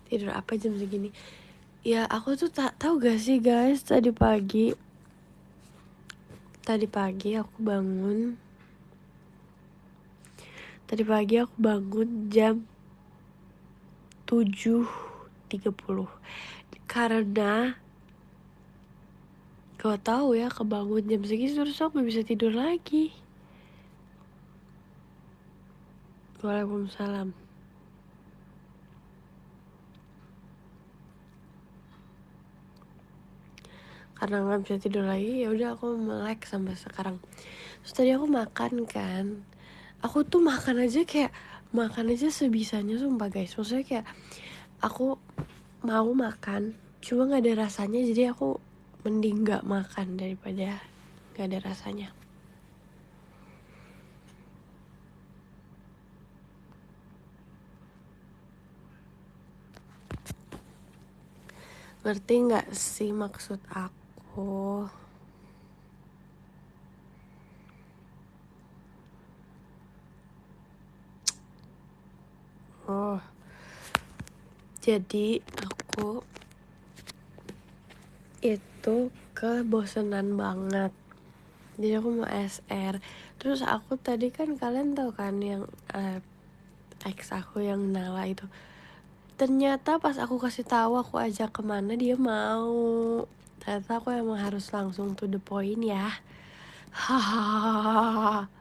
Tidur apa jam segini? Ya aku tuh tak tahu gak sih guys, tadi pagi aku bangun. Tadi pagi aku bangun jam 7.30 karena gak tahu ya, kebangun jam segini terus aku gak bisa tidur lagi. Waalaikumsalam. Karena nggak bisa tidur lagi, ya udah aku melek sampai sekarang. Terus tadi aku makan kan, aku tuh makan aja sebisanya sumpah guys. Maksudnya kayak aku mau makan cuma nggak ada rasanya, jadi aku mending nggak makan daripada nggak ada rasanya. Ngerti nggak sih maksud aku? Oh, jadi aku itu kebosanan banget. Jadi aku mau SR. Terus aku tadi kan, kalian tahu kan yang ex aku yang Nala itu. Ternyata pas aku kasih tahu aku ajak kemana, dia mau. Ternyata aku emang harus langsung to the point ya. Hahaha.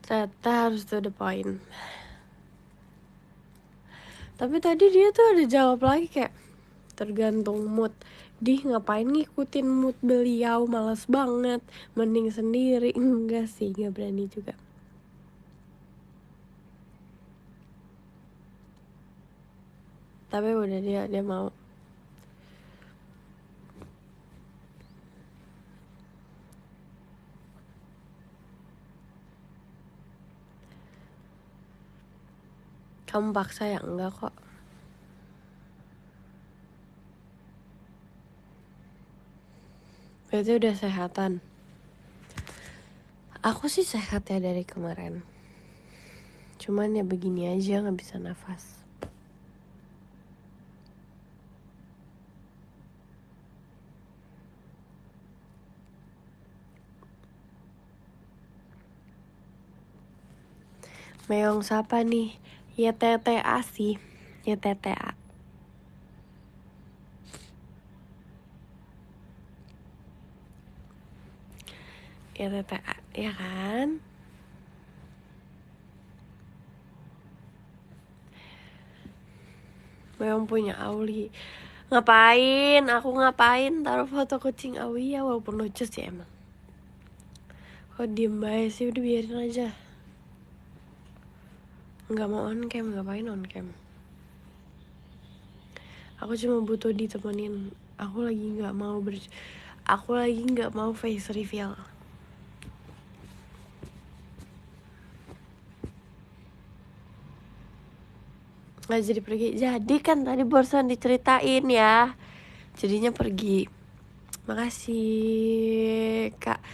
Ternyata harus to the point. Tapi tadi dia tuh ada jawab lagi kayak tergantung mood. Dih, ngapain ngikutin mood beliau, males banget, mending sendiri. Enggak sih, gak berani juga. Tapi udah dia mau. Kamu paksa ya? Enggak kok. Berarti udah sehatan. Aku sih sehat ya dari kemarin. Cuman ya begini aja, gak bisa nafas. Meong siapa nih? Ya TTA sih. Ya TTA. Ya TTA, ya kan? Meong punya Auli. Ngapain? Aku ngapain taruh foto kucing Awi ya, walaupun lucu sih emang. Kok diem baik sih, udah biarin aja. Nggak mau on cam, ngapain on cam? Aku cuma butuh ditemenin. Aku lagi nggak mau face reveal. Nggak jadi pergi. Jadi kan tadi barusan diceritain ya. Jadinya pergi. Makasih Kak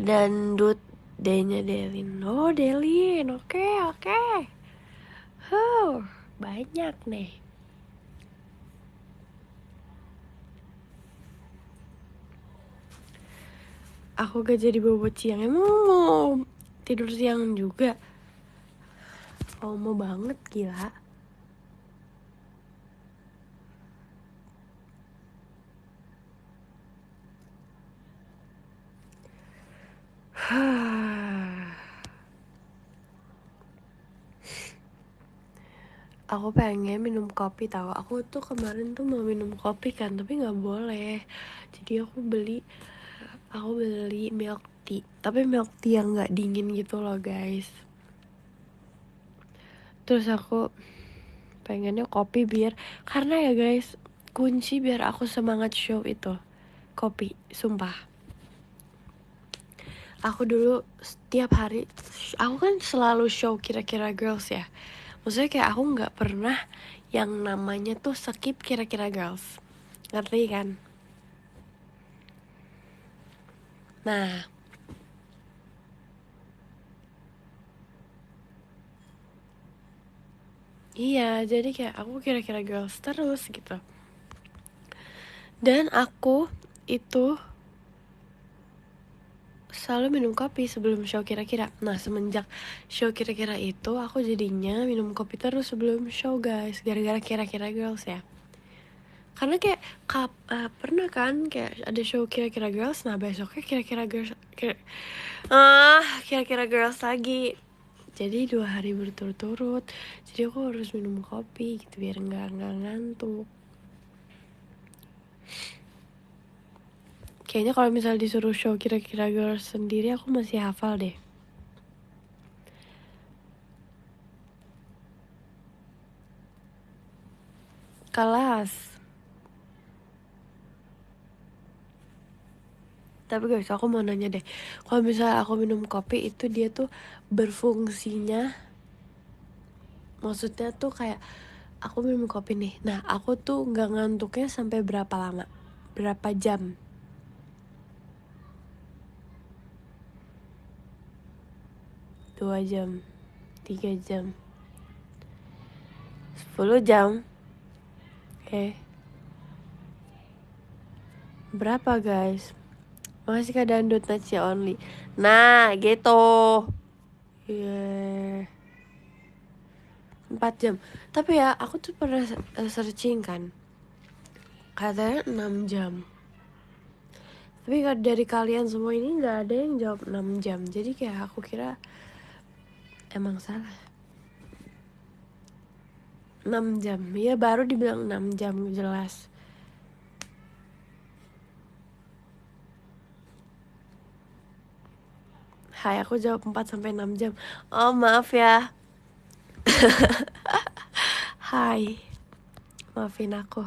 Dandut. D-nya Delin. Oh Delin, oke. Banyak nih. Aku gak jadi bobot siang. Emang mau tidur siang juga? Oh mau banget, gila. Aku pengen minum kopi tahu. Aku tuh kemarin tuh mau minum kopi kan, tapi nggak boleh. Jadi aku beli milk tea. Tapi milk tea yang nggak dingin gitu loh guys. Terus aku pengennya kopi karena ya guys, kunci biar aku semangat show itu kopi, sumpah. Aku dulu setiap hari, aku kan selalu show kira-kira girls ya. Maksudnya kayak aku nggak pernah yang namanya tuh skip kira-kira girls, ngerti kan? Nah, Iya, jadi kayak aku kira-kira girls terus gitu. Dan aku itu selalu minum kopi sebelum show kira-kira. Nah, semenjak show kira-kira itu aku jadinya minum kopi terus sebelum show, guys. Gara-gara kira-kira girls ya. Karena kayak pernah kan kayak ada show kira-kira girls, nah besoknya kira-kira girls kira-kira girls lagi. Jadi 2 hari berturut-turut. Jadi aku harus minum kopi gitu biar nggak ngantuk. Kayaknya kalau misal disuruh show kira-kira girls sendiri aku masih hafal deh. Kelas. Tapi guys, aku mau nanya deh. Kalau misalnya aku minum kopi itu dia tuh berfungsinya, maksudnya tuh kayak aku minum kopi nih. Nah, aku tuh nggak ngantuknya sampai berapa lama? Berapa jam? 2 jam, 3 jam, 10 jam. Berapa guys? Makasih Kak Dandut Nacia Only. Nah gitu. Yeah. 4 jam. Tapi ya aku tuh pernah searching kan, katanya 6 jam. Tapi dari kalian semua ini gak ada yang jawab 6 jam. Jadi kayak aku kira emang salah. 6 jam. Ya baru dibilang 6 jam jelas. Hai, aku jawab 4-6 jam. Oh maaf ya. Hai, maafin aku.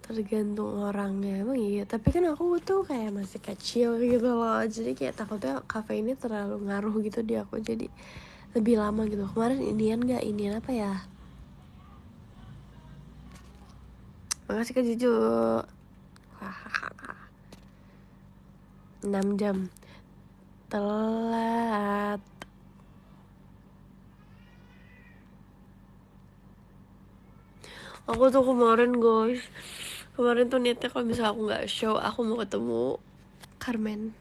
Tergantung orangnya emang iya. Tapi kan aku tuh kayak masih kecil gitu loh. Jadi kayak takutnya kafeinnya terlalu ngaruh gitu di aku. Jadi lebih lama gitu. Kemarin Indian gak? Indian apa ya? Makasih Kak Juju. 6 jam. Telat. Aku tuh kemarin guys, kemarin tuh niatnya kalau misalnya aku gak show, aku mau ketemu Carmen.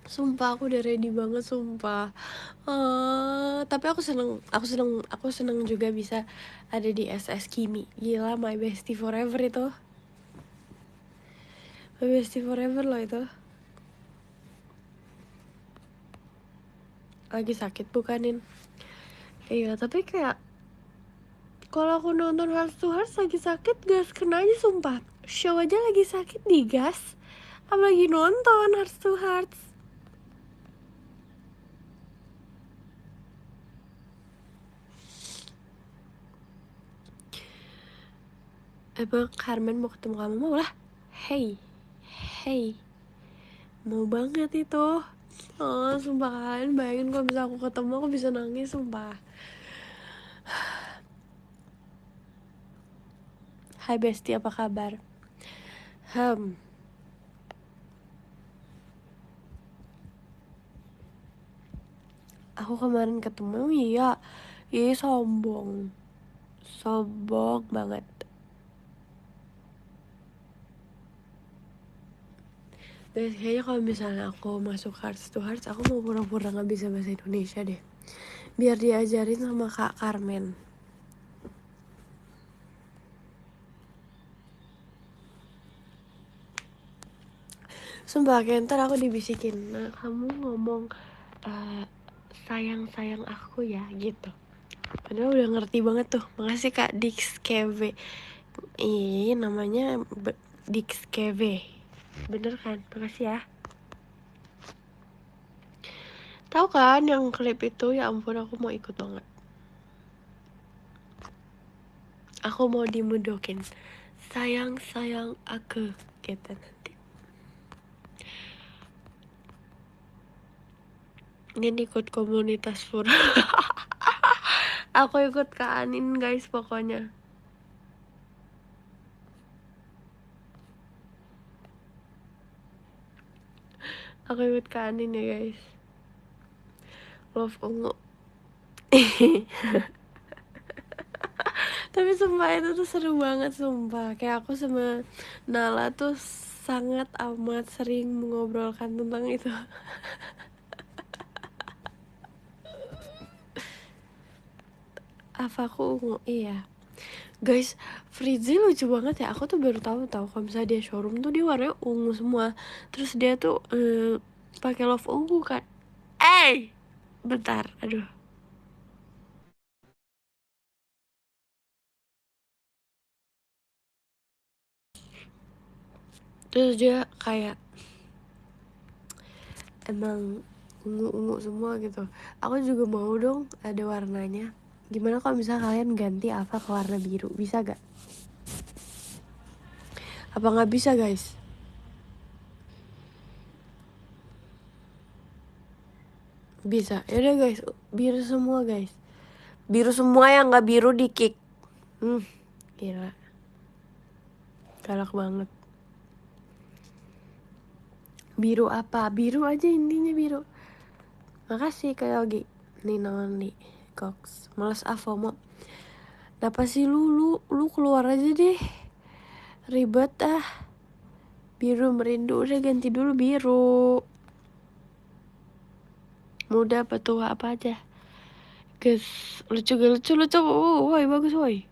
Sumpah aku udah ready banget, sumpah. Tapi aku seneng juga bisa ada di SS Kimi. Gila, my bestie forever itu. My bestie forever loh itu. Lagi sakit bukanin. Iya, tapi kayak kalau aku nonton Hearts to Hearts lagi sakit, gas kena aja sumpah. Show aja lagi sakit digas, apalagi nonton Hearts to Hearts. Emang Carmen mau ketemu kamu? Mau lah. Hey, mau banget itu. Sumpah kalian bayangin kalau bisa aku ketemu, aku bisa nangis sumpah. Hai bestie, apa kabar? Aku kemarin ketemu, iya sombong banget. Guys, kayaknya kalau misalnya aku masuk Hearts to Hearts, aku mau pura-pura gak bisa bahasa Indonesia deh, biar diajarin sama Kak Carmen. Sumpah kayak ntar aku dibisikin, nah kamu ngomong sayang aku ya gitu. Padahal udah ngerti banget tuh. Makasih Kak Dix KV. Iya namanya Dix KV. Bener kan? Makasih ya. Tahu kan yang klip itu, ya ampun aku mau ikut banget. Aku mau dimudokin. Sayang aku gitu nanti. Ini ikut komunitas Pura. Aku ikut Kak Anin guys pokoknya. Aku ikut Kanin ya guys. Love ungu. Tapi sumpah itu tuh seru banget sumpah. Kayak aku sama Nala tuh sangat amat sering mengobrolkan tentang itu. Avaku ungu, iya. Guys, Frizzy lucu banget ya. Aku tuh baru tahu kalau misalnya dia showroom tuh dia warnanya ungu semua. Terus dia tuh pakai love ungu kan. Bentar, aduh. Terus dia kayak emang ungu-ungu semua gitu. Aku juga mau dong ada warnanya. Gimana kalau misalnya kalian ganti Ava ke warna biru? Bisa gak? Apa gak bisa guys? Bisa. Yaudah guys, biru semua guys. Biru semua, yang gak biru di kick. Gila. Galak banget. Biru apa? Biru aja intinya biru. Makasih Kak Yogi. Nino Only Cox. Males FOMO. Kenapa sih lu keluar aja deh. Ribet ah. Biru merindu, udah ganti dulu biru. Muda apa tua apa aja. Guys, lucu. Woi, bagus woi.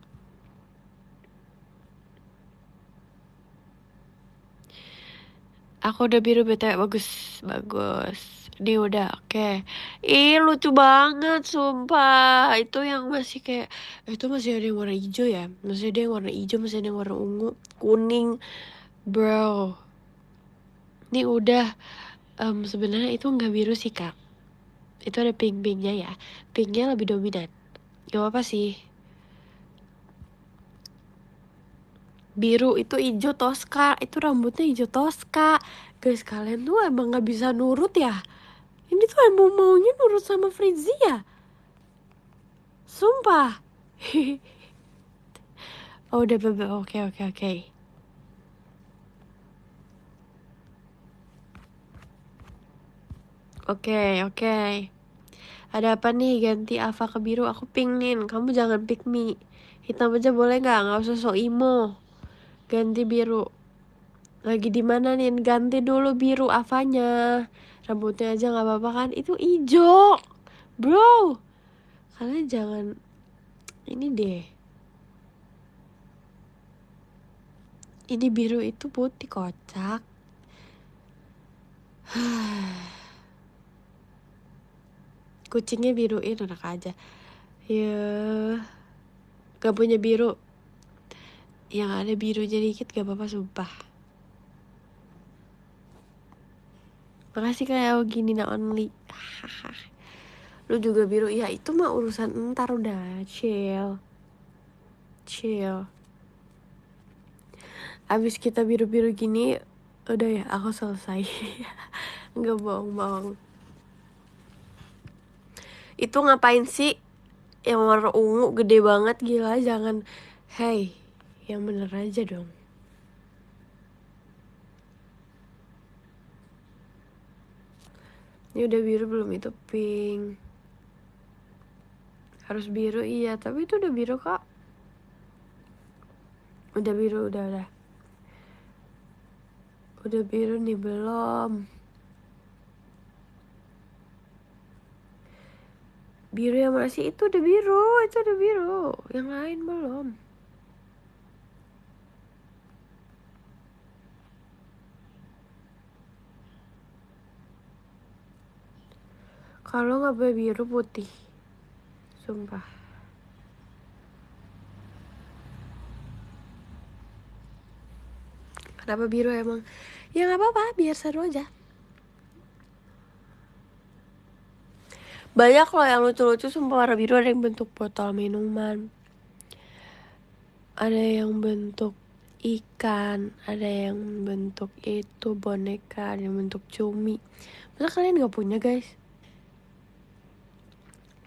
Aku udah biru BTW, bagus. Ini udah oke. Ih, lucu banget sumpah. Itu yang masih kayak itu masih ada yang warna hijau ya. Masih ada yang warna hijau, masih ada yang warna ungu, kuning. Bro. Ini udah sebenarnya itu nggak biru sih, Kak. Itu ada pink-pinknya ya. Pinknya lebih dominan. Gak apa sih. Biru itu hijau toska. Itu rambutnya hijau toska. Guys, kalian tuh emang nggak bisa nurut ya. Ini tuh emang maunya nurut sama Frizzy ya. Sumpah. Oh udah bebe, oke. Oke. Ada apa nih, ganti Ava ke biru? Aku pink nih. Kamu jangan pick me. Hitam aja boleh nggak? Nggak usah so emo. Ganti biru. Lagi di mana nih? Ganti dulu biru Avanya. Rambutnya aja nggak apa-apa kan? Itu hijau, bro. Kalian jangan ini deh. Ini biru itu putih kocak. Kucingnya biruin enak aja. Ya, gak punya biru. Yang ada birunya dikit gak apa-apa sumpah. Makasih kayak gini na only. Lu juga biru. Ya itu mah urusan ntar, udah chill. Abis kita biru-biru gini, udah ya aku selesai. Gak bohong. Itu ngapain sih? Yang warna ungu gede banget, gila. Jangan. Hey, yang bener aja dong. Ini udah biru belum? Itu pink. Harus biru, iya. Tapi itu udah biru kok. Udah biru, udah. Udah biru nih, belum. Biru yang masih itu udah biru. Yang lain belum. Kalau nggak boleh biru, putih. Sumpah. Kenapa biru emang? Ya nggak apa-apa, biar seru aja. Banyak loh yang lucu-lucu sumpah warna biru. Ada yang bentuk botol minuman, ada yang bentuk ikan, ada yang bentuk itu boneka, ada yang bentuk cumi. Masa kalian gak punya guys?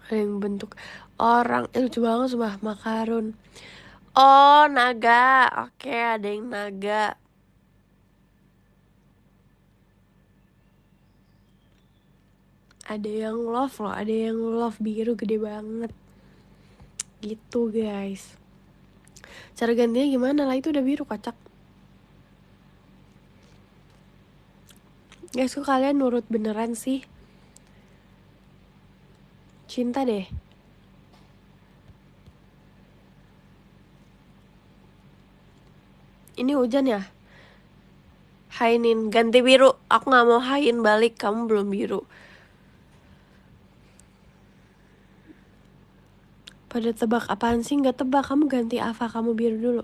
Ada yang bentuk orang, lucu banget sumpah, makarun. Oh naga, oke, ada yang naga. Ada yang love loh, ada yang love biru gede banget. Gitu guys. Cara gantinya gimana lah, itu udah biru kocak. Guys, kok kalian nurut beneran sih? Cinta deh. Ini hujan ya? Hainin, ganti biru. Aku gak mau hain balik, kamu belum biru. Pada tebak apaan sih? Gak tebak, kamu ganti Ava, kamu biru dulu.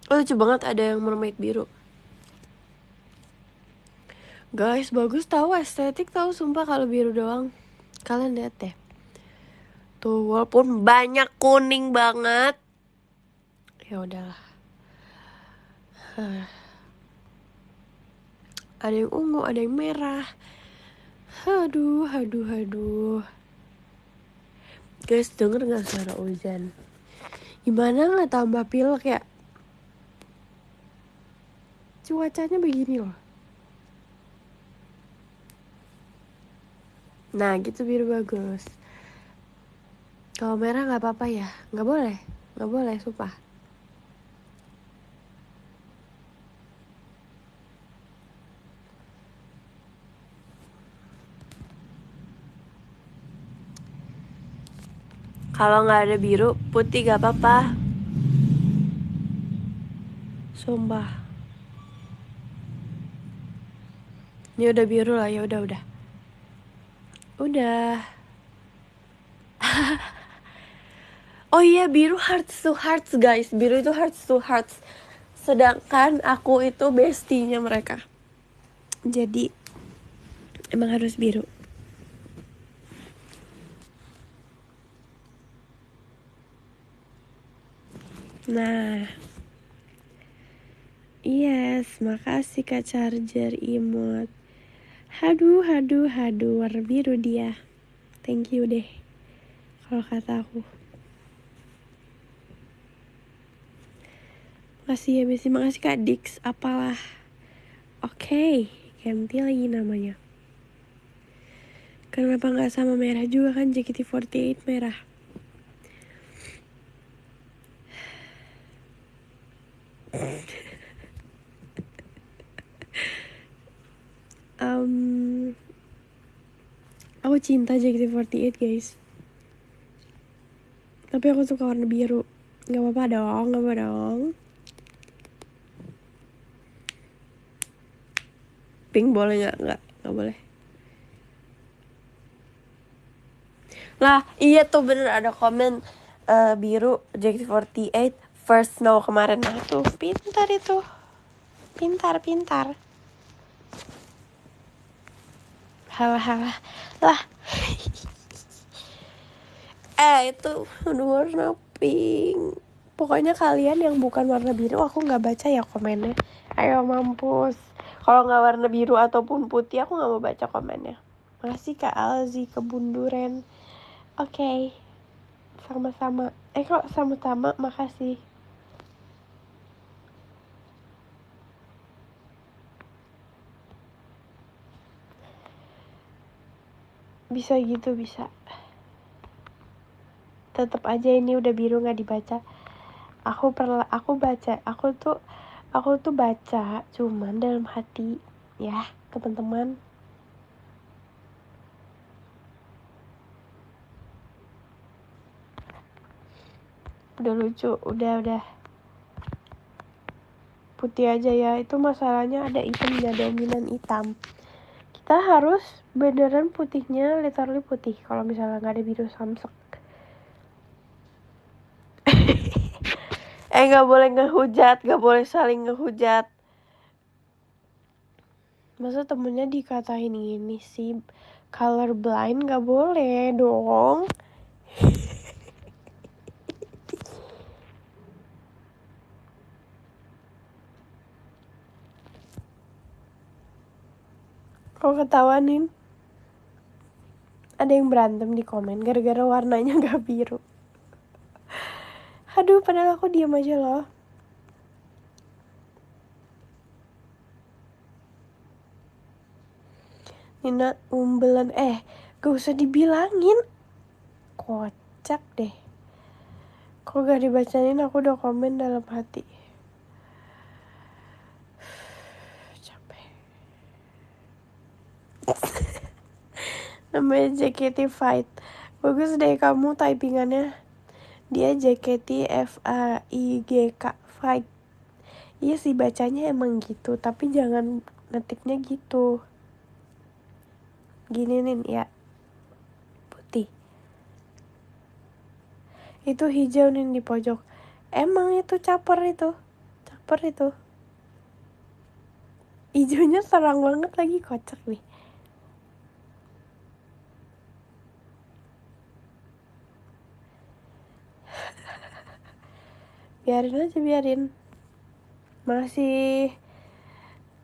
Oh, lucu banget ada yang mermaid biru. Guys, bagus tahu, estetik tahu, sumpah kalau biru doang. Kalian lihat deh. Tuh, walaupun banyak kuning banget. Ya udahlah. Ada yang ungu, ada yang merah. Aduh. Guys, denger gak suara hujan? Gimana gak tambah pilek ya? Cuacanya begini loh. Nah, gitu biru bagus. Kalau merah gak apa-apa ya? Gak boleh, sumpah. Kalau nggak ada biru, putih gak apa-apa. Sumpah. Ini udah biru lah, ya udah. Udah. Oh iya, biru hearts to hearts guys. Biru itu hearts to hearts. Sedangkan aku itu bestinya mereka. Jadi emang harus biru. Nah, yes, makasih Kak Charger Imut. Haduh, warna biru dia. Thank you deh, kalau kata aku. Makasih ya Messi, makasih Kak Dix, apalah. Oke, ganti lagi namanya. Kenapa gak sama merah juga kan, JKT48 merah. Aku cinta JKT48 guys. Tapi aku suka warna biru. Gak apa-apa dong. Pink boleh gak? Gak boleh. Lah, iya tuh bener ada komen biru JKT48 first snow kemarin. Nah tuh, pintar itu. Pintar. Halah. Lah. Itu warna pink. Pokoknya kalian yang bukan warna biru aku gak baca ya komennya. Ayo mampus. Kalau gak warna biru ataupun putih aku gak mau baca komennya. Makasih Kak Alzi kebunduren. Oke. Sama-sama. Kok sama-sama, makasih. Bisa gitu, bisa. Tetep aja ini udah biru gak dibaca. Aku tuh baca cuman dalam hati ya, teman-teman. Udah lucu, udah. Putih aja ya, itu masalahnya ada hitamnya, dominan hitam. Kita harus beneran putihnya, literally putih. Kalau misalnya nggak ada biru samsek. Nggak boleh ngehujat, nggak boleh saling ngehujat. Masa temennya dikatain ini sih, color blind, nggak boleh dong. Kalau ketawanin, ada yang berantem di komen gara-gara warnanya gak biru. Aduh, padahal aku diam aja loh. Nina umbelan, gak usah dibilangin. Kocak deh. Kok gak dibacain, aku udah komen dalam hati. Capek. Namanya JKT Fight. Bagus deh kamu typingannya. Dia JKT FAIGK Fight. Iya sih bacanya emang gitu, tapi jangan ngetiknya gitu. Gini nih ya. Putih. Itu hijau nih di pojok. Emang itu caper itu. Caper itu. Hijaunya terang banget lagi, kocak nih. Biarin aja, biarin. Masih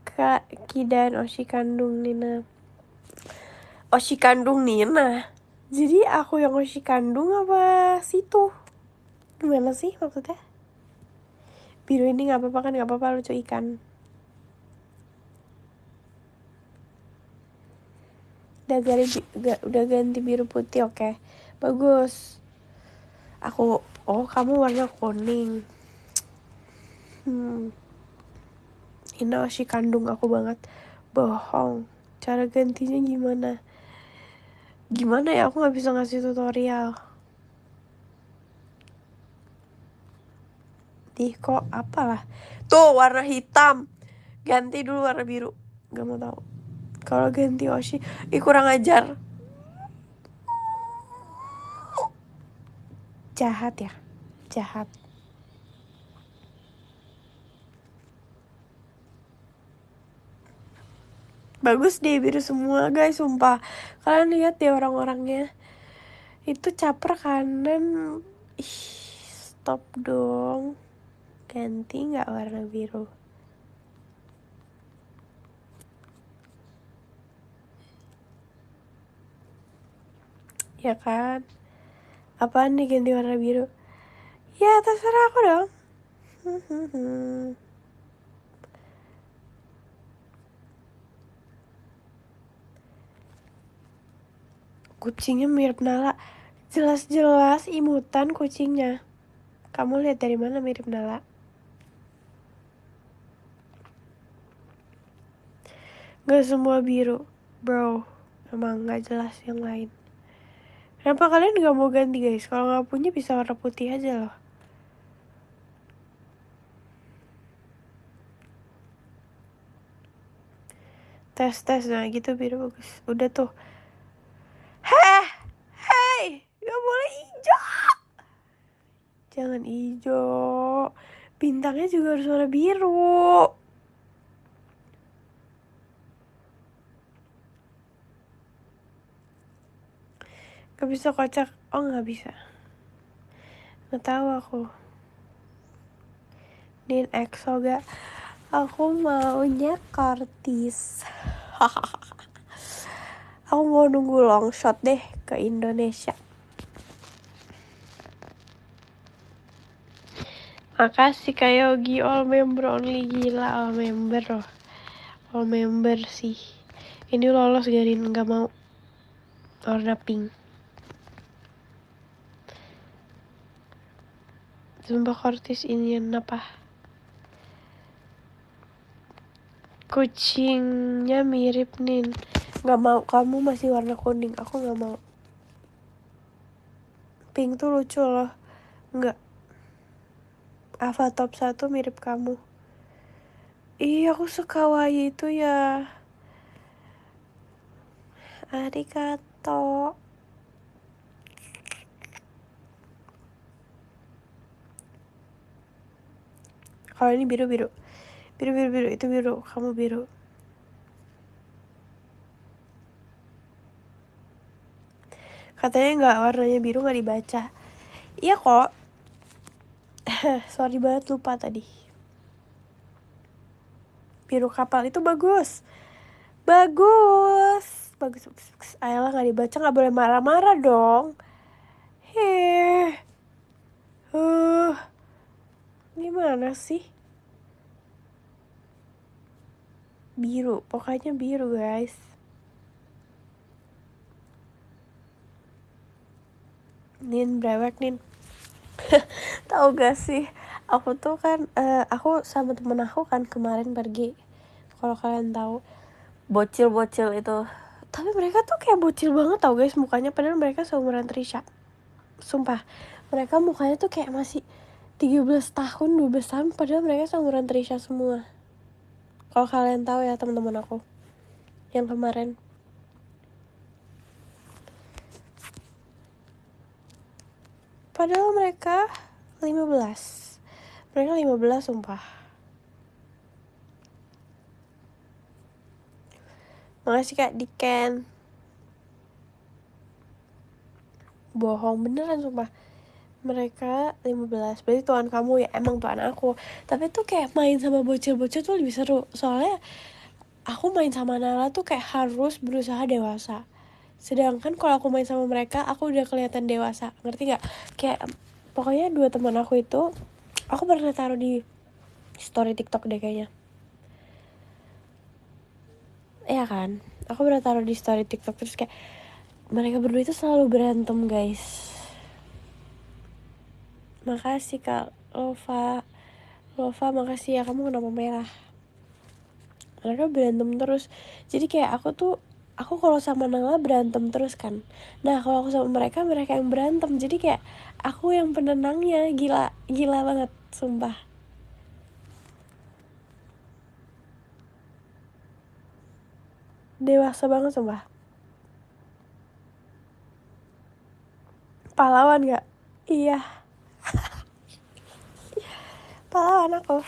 Kak Kidan Oshi kandung Nina. Oshi kandung Nina. Jadi aku yang Oshi kandung apa situ? Gimana sih maksudnya? Biru ini gak apa-apa kan, gak apa-apa lucu ikan. Udah ganti biru putih, oke. Bagus. Kamu warna kuning. Ini Oshi kandung aku banget. Bohong. Cara gantinya gimana? Gimana ya, aku gak bisa ngasih tutorial. Kok apalah. Tuh warna hitam. Ganti dulu warna biru. Gak mau tahu. Kalau ganti Oshi, kurang ajar. Jahat ya. Jahat. Bagus deh biru semua guys, sumpah. Kalian lihat deh orang-orangnya. Itu caper kanan. Stop dong. Ganti gak warna biru? Ya kan? Apaan nih ganti warna biru? Ya terserah aku dong. Kucingnya mirip Nala. Jelas-jelas imutan kucingnya. Kamu lihat dari mana mirip Nala? Gak semua biru, bro. Emang gak jelas yang lain. Kenapa kalian gak mau ganti guys? Kalau gak punya bisa warna putih aja loh. Tes nah gitu biru bagus. Udah tuh. Hey, gak boleh hijau. Jangan hijau. Bintangnya juga harus warna biru. Gak bisa kocak. Oh gak bisa. Gak tahu aku. Din EXO gak? Aku maunya Kartis. Aku mau nunggu long shot deh ke Indonesia. Makasih Kak Yogi, all member only. Gila, all member loh. All member sih. Ini lolos Garin, gak mau. Warna pink. Sumpah Kartis ini apa? Kucingnya mirip Nin. Gak mau, kamu masih warna kuning. Aku gak mau. Pink tuh lucu loh. Enggak. Ava top 1 mirip kamu. Iya, aku sekawaii itu ya. Arigato. Kalau ini biru. Biru, itu biru. Kamu biru. Katanya gak, warnanya biru gak dibaca. Iya kok. Sorry banget, lupa tadi. Biru kapal itu bagus. Bagus. bagus. Ayolah, nggak dibaca nggak boleh marah-marah dong. Uh, Gimana sih? Biru, pokoknya biru guys. Nin brewek Nin. Tahu gak sih? Aku tuh kan, aku sama temen aku kan kemarin pergi. Kalau kalian tahu, bocil-bocil itu. Tapi mereka tuh kayak bocil banget tau guys mukanya. Padahal mereka seumuran Trisha. Sumpah, mereka mukanya tuh kayak masih 13 tahun, 12 tahun. Padahal mereka seumuran Trisha semua. Kalau kalian tahu ya teman-teman aku yang kemarin. Padahal mereka 15. Mereka 15 sumpah. Makasih Kak Diken. Bohong beneran sumpah. Mereka 15. Berarti tuan kamu ya, emang tuan aku. Tapi tuh kayak main sama bocil-bocil tuh lebih seru. Soalnya aku main sama Nala tuh kayak harus berusaha dewasa. Sedangkan kalau aku main sama mereka, aku udah kelihatan dewasa. Ngerti gak? Kayak pokoknya dua teman aku itu, aku pernah taruh di story TikTok deh kayaknya. Iya kan? Aku pernah taruh di story TikTok. Terus kayak mereka berdua itu selalu berantem guys. Makasih Kak Lova, makasih ya, kamu kenapa merah. Mereka berantem terus. Jadi kayak aku kalau sama Nala berantem terus kan. Nah kalau aku sama mereka yang berantem. Jadi kayak aku yang penenangnya. Gila banget sumpah. Dewasa banget sumpah. Pahlawan gak? Iya, pahlawan aku.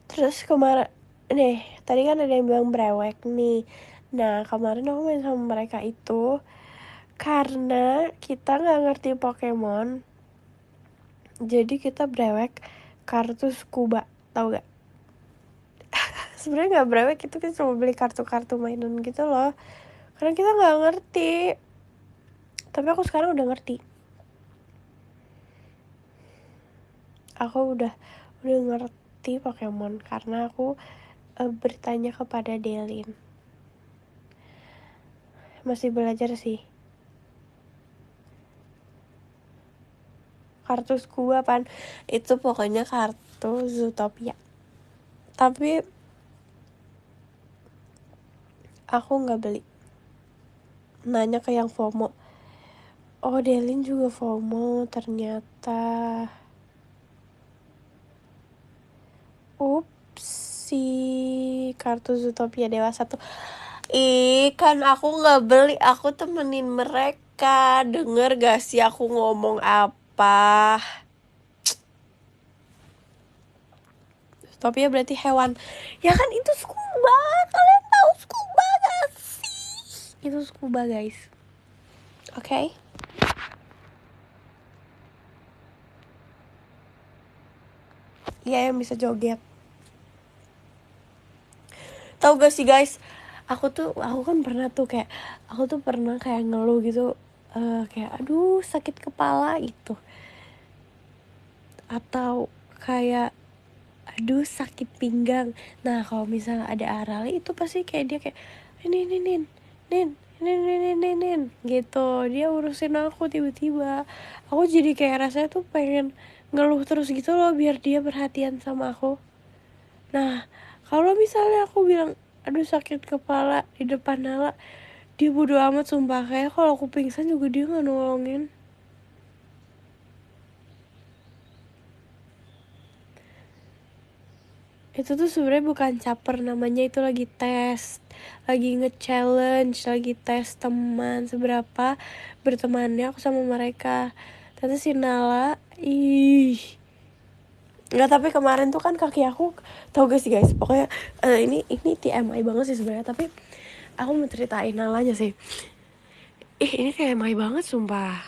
Terus kemarin nih, tadi kan ada yang bilang brewek nih. Nah kemarin aku main sama mereka itu karena kita gak ngerti Pokemon. Jadi kita brewek kartu scuba, tau gak? Sebenarnya nggak brewek, itu kita cuma beli kartu-kartu mainan gitu loh. Karena kita nggak ngerti. Tapi aku sekarang udah ngerti. Aku udah ngerti Pokemon karena aku bertanya kepada Delin. Masih belajar sih. Kartu scuba pan itu pokoknya kartu Zootopia. Tapi aku nggak beli. Nanya ke yang FOMO. Oh Delin juga FOMO ternyata. Upsi, kartu Zootopia dewasa tuh. Kan aku gak beli, aku temenin mereka. Denger gak sih aku ngomong apa? Zootopia berarti hewan. Ya kan itu scuba. Kalian tahu scuba gak sih? Itu scuba guys. Oke? Iya yang bisa joget. Tahu gak sih guys? Aku kan pernah tuh kayak ngeluh gitu, kayak aduh sakit kepala gitu, atau kayak aduh sakit pinggang. Nah kalau misalnya ada Arali itu pasti kayak dia kayak nin gitu, dia urusin aku. Tiba-tiba aku jadi kayak rasanya tuh pengen ngeluh terus gitu loh biar dia perhatian sama aku. Nah kalau misalnya aku bilang aduh sakit kepala di depan Nala, dia bodo amat sumpah. Kayak kalau aku pingsan juga dia gak nolongin. Itu tuh sebenarnya bukan caper, namanya itu lagi tes, lagi nge-challenge, lagi tes teman seberapa bertemannya aku sama mereka. Ternyata si Nala, nggak. Tapi kemarin tuh kan kaki aku, tau gak sih guys, pokoknya ini TMI banget sih sebenarnya, tapi aku mau ceritain Nalanya sih. Ini TMI banget sumpah.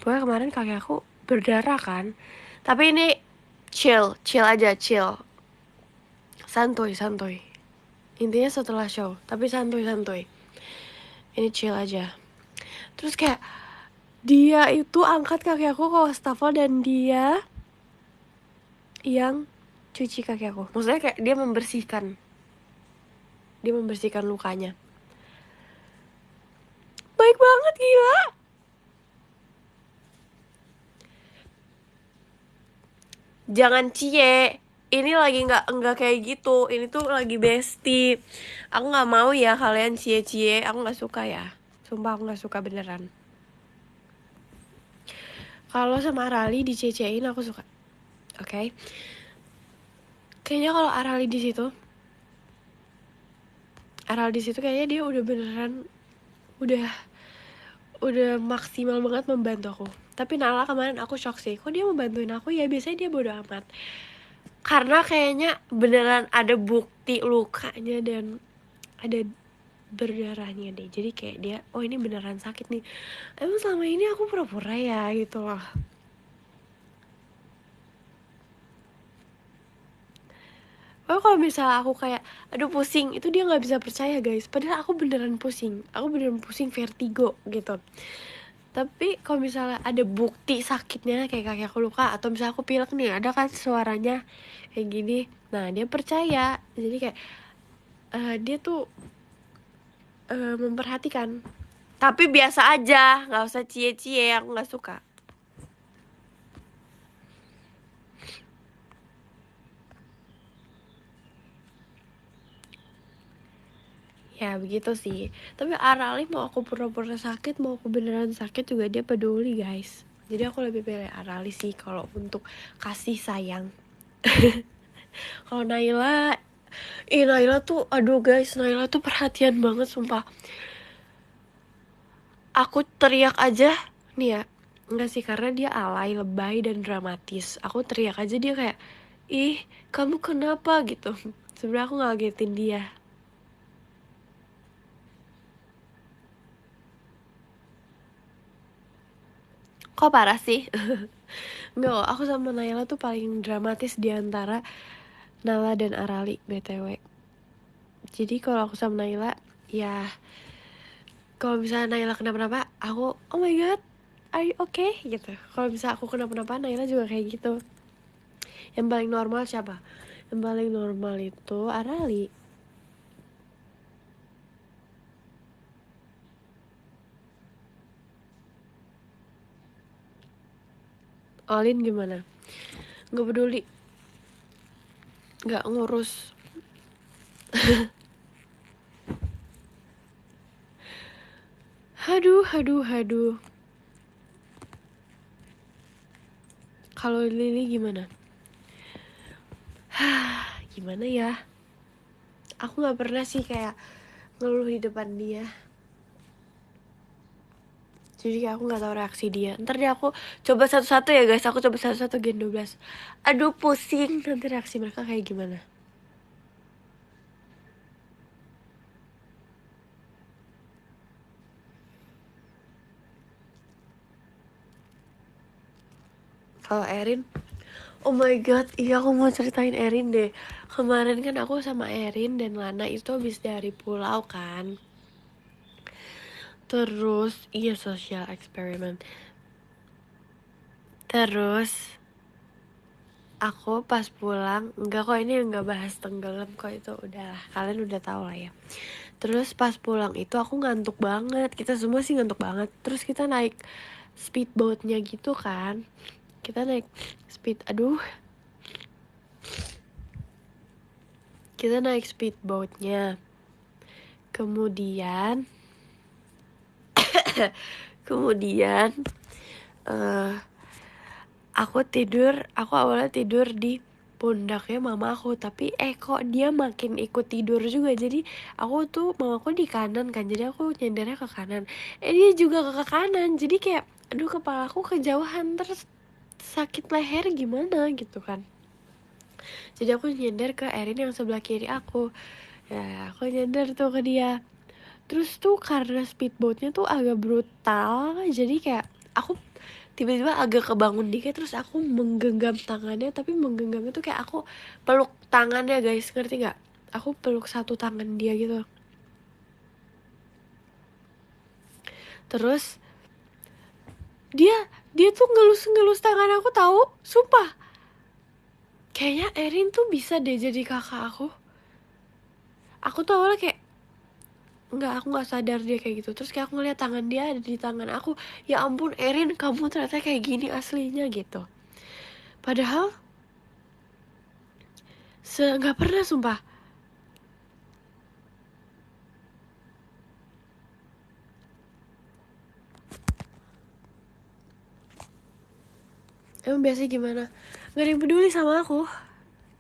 Pokoknya kemarin kaki aku berdarah kan, tapi ini chill aja. santuy. Intinya setelah show, tapi santuy. Ini chill aja. Terus kayak dia itu angkat kaki aku ke wastafel dan dia yang cuci kaki aku. Maksudnya kayak dia membersihkan lukanya. Baik banget, gila. Jangan cie. Ini lagi nggak kayak gitu. Ini tuh lagi bestie. Aku nggak mau ya kalian cie. Aku nggak suka ya. Sumpah aku nggak suka beneran. Kalau sama Arali dicecein aku suka. Oke. Kayaknya kalau Arali di situ kayaknya dia udah beneran udah maksimal banget membantu aku. Tapi Nala kemarin aku shock sih. Kok dia mau bantuin aku ya? Biasanya dia bodo amat. Karena kayaknya beneran ada bukti lukanya dan ada berdarahnya deh. Jadi kayak dia, oh ini beneran sakit nih. Emang selama ini aku pura-pura ya gitu loh. Oh kalau misalnya aku kayak aduh pusing, itu dia nggak bisa percaya guys. Padahal aku beneran pusing vertigo gitu. Tapi kalau misalnya ada bukti sakitnya kayak kaki aku luka atau misalnya aku pilek nih, ada kan suaranya kayak gini, nah dia percaya. Jadi kayak dia tuh memperhatikan. Tapi biasa aja, nggak usah cie-cie, aku nggak suka. Ya begitu sih. Tapi Arali mau aku pura-pura sakit, mau aku beneran sakit juga dia peduli guys. Jadi aku lebih pilih Arali sih kalau untuk kasih sayang. Kalau Naila, Naila tuh, aduh guys, Naila tuh perhatian banget sumpah. Aku teriak aja, nih ya, enggak sih karena dia alay, lebay dan dramatis. Aku teriak aja dia kayak, ih kamu kenapa gitu. Sebenarnya aku ngagetin dia. Kok parah sih? Enggak, aku sama Naila tuh paling dramatis di antara Nala dan Arali BTW. Jadi kalau aku sama Naila, ya kalau misalnya Naila kenapa-napa, aku oh my god, are you okay? Gitu. Kalau misalnya aku kenapa-napa, Naila juga kayak gitu. Yang paling normal siapa? Yang paling normal itu Arali. Olin gimana? Gak peduli, gak ngurus. Aduh. Kalau Lili gimana? Gimana ya? Aku gak pernah sih kayak ngeluh di depan dia. Jadi aku gak tahu reaksi dia. Ntar deh aku coba satu-satu ya guys. Aku coba satu-satu Gen 12. Aduh pusing. Nanti reaksi mereka kayak gimana. Kalau Erin, oh my god, iya aku mau ceritain Erin deh. Kemarin kan aku sama Erin dan Lana itu habis dari pulau kan. Terus, iya social experiment. Terus, aku pas pulang, enggak kok ini enggak bahas tenggelam kok itu udah kalian udah tahu lah ya. Terus pas pulang itu aku ngantuk banget, kita semua sih ngantuk banget. Terus kita naik speedboatnya gitu kan. Kita naik speedboatnya. Kemudian aku awalnya tidur di pundaknya mama aku, tapi kok dia makin ikut tidur juga. Jadi aku tuh mamaku di kanan kan, jadi aku nyendernya ke kanan, dia juga ke kanan. Jadi kayak aduh kepala aku kejauhan, terus sakit leher gimana gitu kan. Jadi aku nyender ke Erin yang sebelah kiri aku. Ya aku nyender tuh ke dia. Terus tuh karena speedboatnya tuh agak brutal, jadi kayak aku tiba-tiba agak kebangun dikit, terus aku menggenggam tangannya, tapi menggenggam itu kayak aku peluk tangannya guys, ngerti nggak? Aku peluk satu tangan dia gitu. Terus dia tuh ngelus-ngelus tangan aku tahu, sumpah. Kayaknya Erin tuh bisa deh jadi kakak aku. Aku tuh awalnya kayak aku nggak sadar dia kayak gitu. Terus kayak aku ngeliat tangan dia ada di tangan aku. Ya ampun Erin, kamu ternyata kayak gini aslinya gitu. Padahal nggak pernah sumpah. Emang biasanya gimana? Gak ada yang peduli sama aku.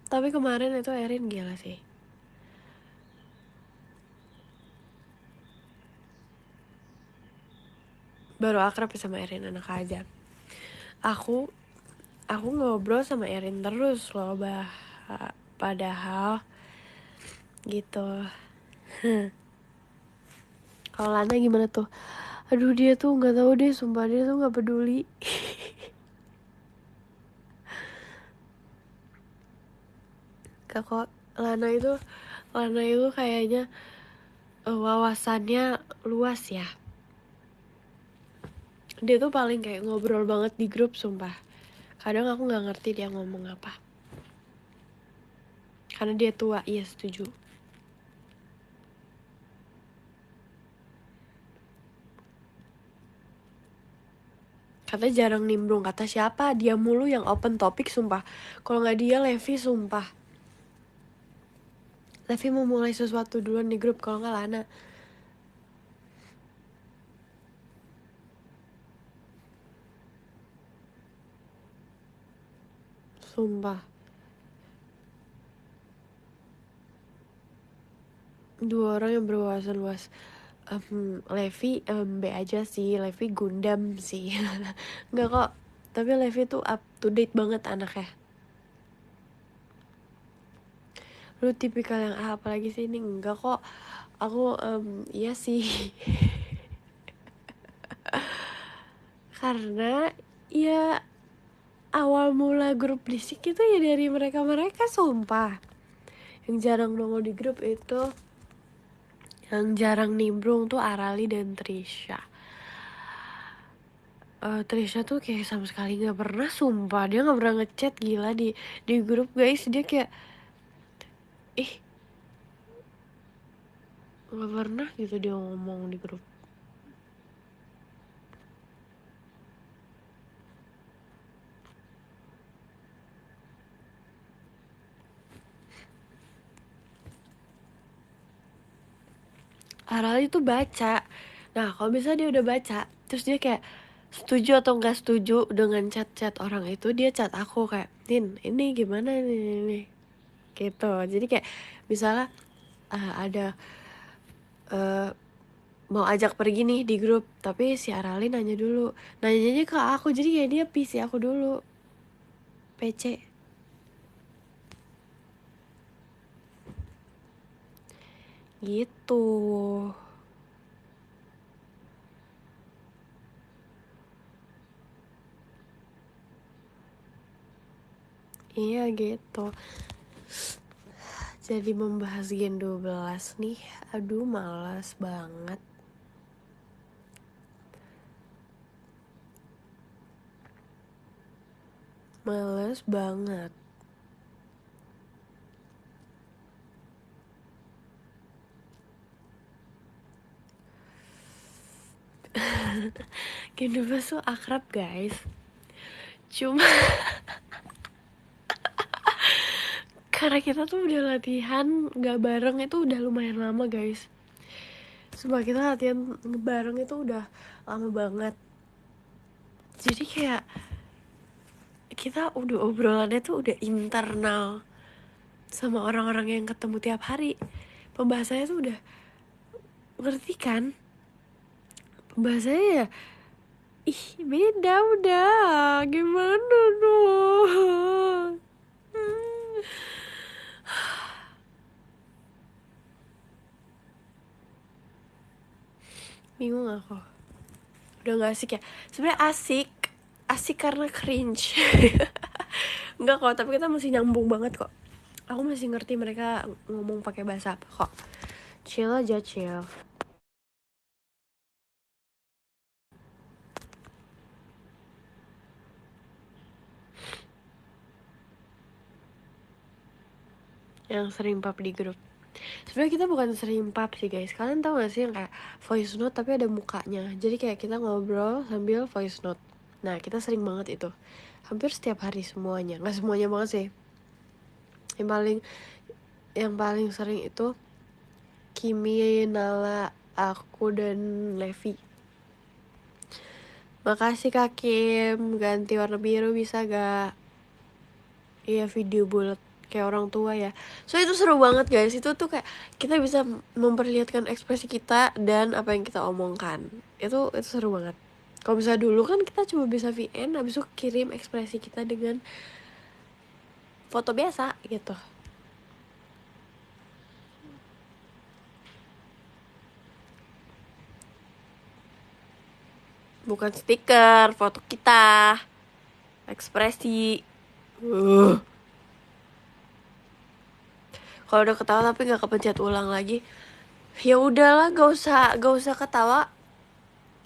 Tapi kemarin itu Erin gila sih. Baru akrab sama Erin, anak aja. Aku ngobrol sama Erin terus loh, padahal gitu. Kalau Lana gimana tuh? Aduh dia tuh nggak tahu deh, sumpah dia tuh nggak peduli. Kok Lana itu kayaknya wawasannya luas ya. Dia tuh paling kayak ngobrol banget di grup, sumpah. Kadang aku nggak ngerti dia ngomong apa. Karena dia tua, iya setuju. Katanya jarang nimbrung, kata siapa? Dia mulu yang open topic, sumpah. Kalau nggak dia, Levi, sumpah. Levi mau mulai sesuatu duluan di grup, kalau nggak Lana. Sumpah. Dua orang yang berwawasan luas. Levi B aja sih. Levi Gundam sih. Nggak kok. Tapi Levi tuh up to date banget anaknya. Lu tipikal yang apa lagi sih? Ini enggak kok. Aku iya sih. Karena ya awal mula grup berisik itu ya dari mereka sumpah. Yang jarang nongol di grup itu, yang jarang nimbrung tuh Arali dan Trisha. Trisha tuh kayak sama sekali nggak pernah, sumpah. Dia nggak pernah ngechat, gila, di grup guys. Dia kayak nggak pernah gitu dia ngomong di grup. Arali tuh baca. Nah kalau misalnya dia udah baca, terus dia kayak setuju atau nggak setuju dengan chat-chat orang itu, dia chat aku kayak, Din, ini gimana nih gitu. Jadi kayak misalnya ada mau ajak pergi nih di grup, tapi si Arali nanyanya ke aku, jadi kayak dia PC aku dulu, PC gitu. Iya gitu. Jadi membahas Gen 12 nih. Aduh malas banget. Males banget. Gen 12 tuh akrab guys. Cuma karena kita tuh udah latihan gak bareng itu udah lumayan lama guys. Sumpah kita latihan bareng itu udah lama banget. Jadi kayak kita udah obrolannya tuh udah internal sama orang-orang yang ketemu tiap hari. Pembahasannya tuh udah, ngerti kan? Pembahasannya ya, ih beda udah. Gimana dong? Bingung aku. Udah gak asik ya? Sebenarnya asik, asik karena cringe. Enggak kok, tapi kita masih nyambung banget kok. Aku masih ngerti mereka ngomong pakai bahasa apa kok. Chill aja, chill. Yang sering pap di grup. Sebenarnya kita bukan sering pap sih guys. Kalian tahu gak sih yang kayak voice note tapi ada mukanya. Jadi kayak kita ngobrol sambil voice note. Nah, kita sering banget itu. Hampir setiap hari semuanya. Nggak semuanya banget sih. Yang paling sering itu Kimi, Nala, aku dan Levi. Makasih Kak Kim, ganti warna biru bisa gak? Iya, video bulat kayak orang tua ya. So itu seru banget guys. Itu tuh kayak kita bisa memperlihatkan ekspresi kita dan apa yang kita omongkan. Itu seru banget. Kalau misalnya dulu kan kita cuma bisa VN, habis itu kirim ekspresi kita dengan foto biasa gitu. Bukan stiker, foto kita, ekspresi. Kalau udah ketawa tapi nggak kepencet ulang lagi, ya udahlah, gak usah ketawa,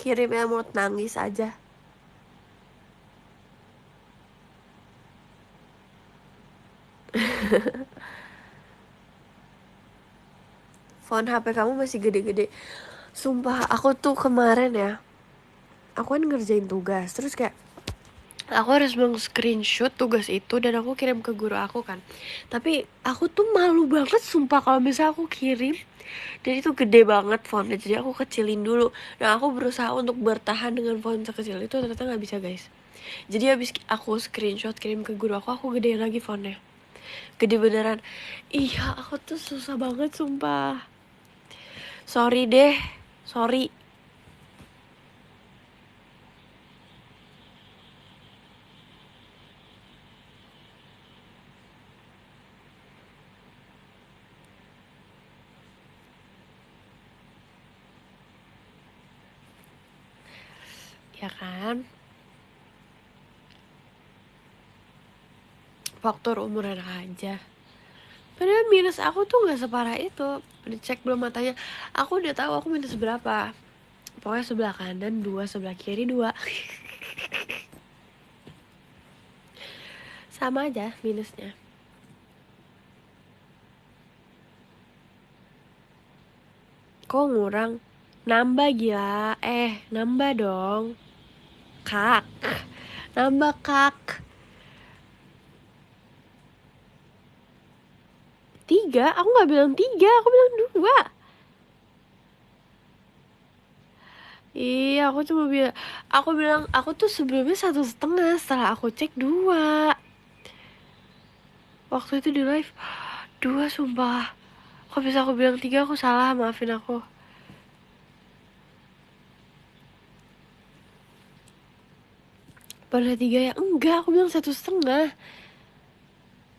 kirim emot nangis aja. Font HP kamu masih gede-gede. Sumpah, aku tuh kemarin ya, aku kan ngerjain tugas, terus kayak aku harus meng-screenshot tugas itu dan aku kirim ke guru aku kan. Tapi aku tuh malu banget sumpah kalau misalnya aku kirim dan itu gede banget fontnya, jadi aku kecilin dulu. Nah, aku berusaha untuk bertahan dengan font sekecil itu, ternyata nggak bisa guys. Jadi habis aku screenshot kirim ke guru aku gedein lagi fontnya. Gede beneran. Iya, aku tuh susah banget sumpah. Sorry deh, sorry. Ya kan? Faktor umur anak aja. Padahal minus aku tuh nggak separah itu. Dicek belum matanya. Aku udah tahu aku minus berapa. Pokoknya sebelah kanan 2, sebelah kiri 2. Sama aja minusnya. Kok ngurang? Nambah gila. Nambah dong. Kak. Nambah kak. 3? Aku nggak bilang 3, aku bilang 2. Iya, aku bilang aku tuh sebelumnya 1,5, setelah aku cek 2. Waktu itu di live 2 sumpah. Kok bisa aku bilang 3, aku salah, maafin aku. Pernah 3 ya? Enggak, aku bilang 1,5.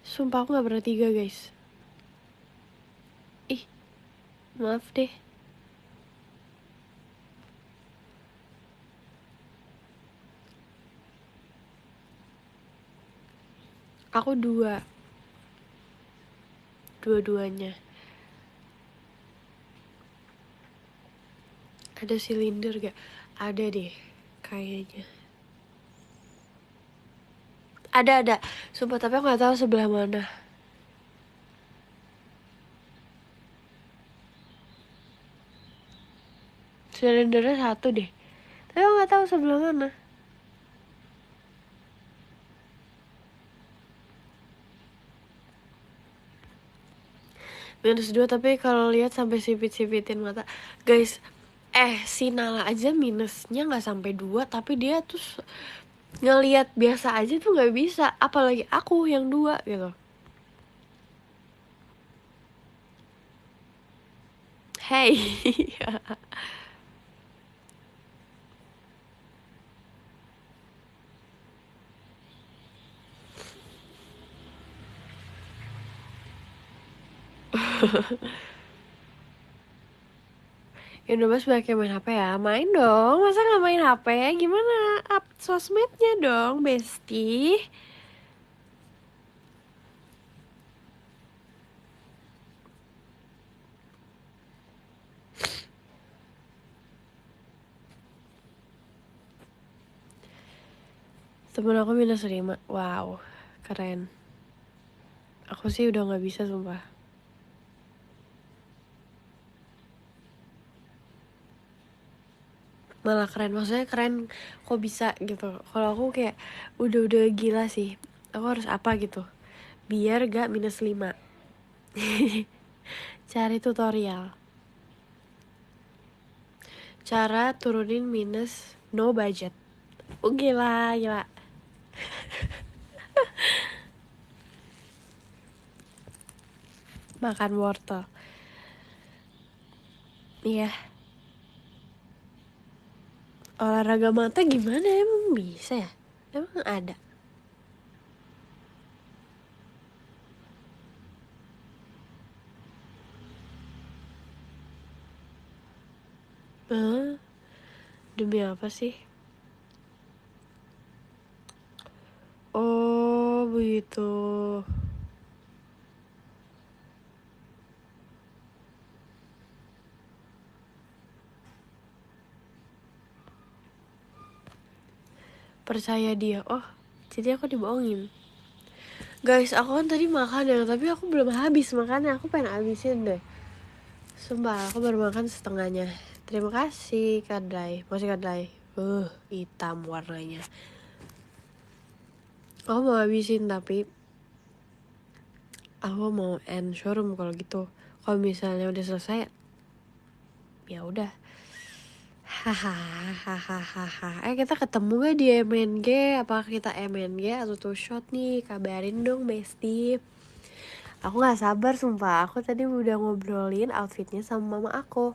Sumpah aku gak pernah 3 guys. Ih, maaf deh. Aku 2. Dua-duanya. Ada silinder gak? Ada deh, kayaknya. Ada. Sumpah, tapi aku gak tahu sebelah mana. Silindernya 1 deh. Tapi aku gak tahu sebelah mana. -2, tapi kalau lihat sampai sipit-sipitin mata. Guys, si Nala aja minusnya nggak sampai 2, tapi dia tuh ngelihat biasa aja tuh nggak bisa, apalagi aku yang 2 gitu. Hey. Yang 12 banyak yang main HP ya. Main dong, masa gak main HP? Gimana up sosmednya dong, Besti? Temen aku -5. Wow, keren. Aku sih udah gak bisa sumpah. Malah keren, maksudnya keren kok bisa gitu. Kalau aku kayak udah gila sih. Aku harus apa gitu biar gak -5. Cari tutorial. Cara turunin minus no budget. Gila. Makan wortel. Iya. Olahraga mata gimana, emang bisa ya? Emang ada? Hah? Demi apa sih? Oh begitu. Percaya dia. Oh, jadi aku dibohongin. Guys, aku kan tadi makan ya, tapi aku belum habis makannya. Aku pengen habisin deh. Sumpah, aku baru makan setengahnya. Terima kasih, Kadai. Masih Kadai. Hitam warnanya. Aku mau habisin, tapi aku mau end showroom kalau gitu. Kalau misalnya udah selesai, ya udah. Hahaha. Kita ketemu gak di MNG? Apakah kita MNG atau two shot nih? Kabarin dong, Besti. Aku gak sabar sumpah. Aku tadi udah ngobrolin outfitnya sama mama aku.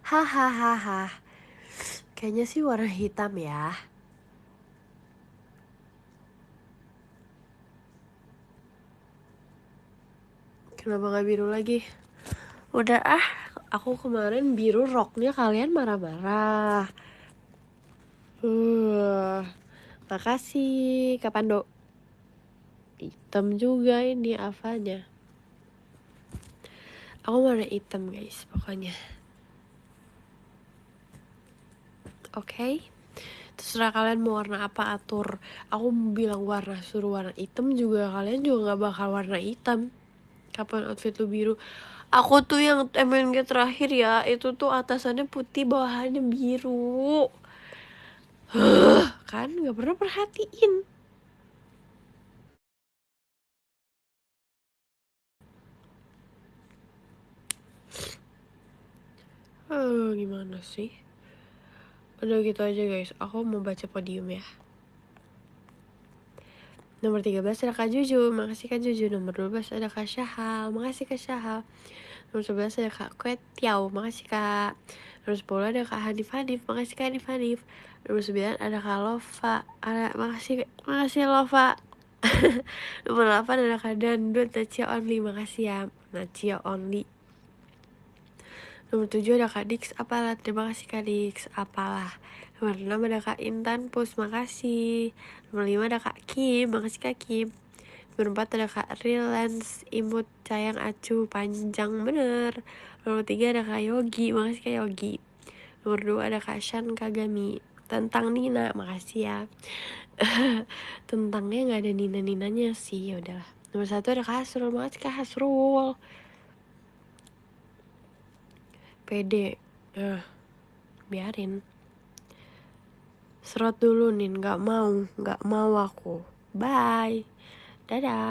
Hahaha. Kayaknya sih warna hitam ya. Kenapa gak biru lagi? Udah aku kemarin biru roknya kalian marah-marah. Makasih. Kapan dok? Hitam juga ini apanya. Aku warna hitam guys pokoknya. Oke. Terserah kalian mau warna apa atur. Aku bilang suruh warna hitam juga, kalian juga gak bakal warna hitam. Kapan outfit lu biru? Aku tuh yang MNG terakhir ya, itu tuh atasannya putih bawahannya biru. Kan gak pernah perhatiin. Gimana sih? Udah gitu aja guys, aku mau baca podium ya. Nomor 13 ada Kak Juju, makasih Kak Juju. Nomor 12 ada Kak Syahal, makasih Kak Syahal. Nomor 11 ada Kak Kwetiau, makasih Kak. Nomor 10 ada Kak Hanif, makasih Kak Hanif. Nomor 9 ada Kak Lova, makasih Lova. Nomor 8 ada Kak Dandut, Nacia Only, makasih ya Nacia Only. Nomor 7 ada Kak Dix, apalah, terima kasih Kak Dix, apalah. Nomor 6 ada Kak Intan Pus, makasih. Nomor 5 ada Kak Kim, makasih Kak Kim. Nomor 4 ada Kak Rilans Imut Sayang Acu, panjang bener. Nomor 3 ada Kak Yogi, makasih Kak Yogi. Nomor 2 ada Kak Shan Kagami, tentang Nina, makasih ya. Tentangnya gak ada Nina-Ninanya sih, yaudahlah. Nomor 1 ada Kak Hasrul, makasih Kak Hasrul. Pede, biarin. Serot dulu Nin, gak mau aku. Bye, dadah.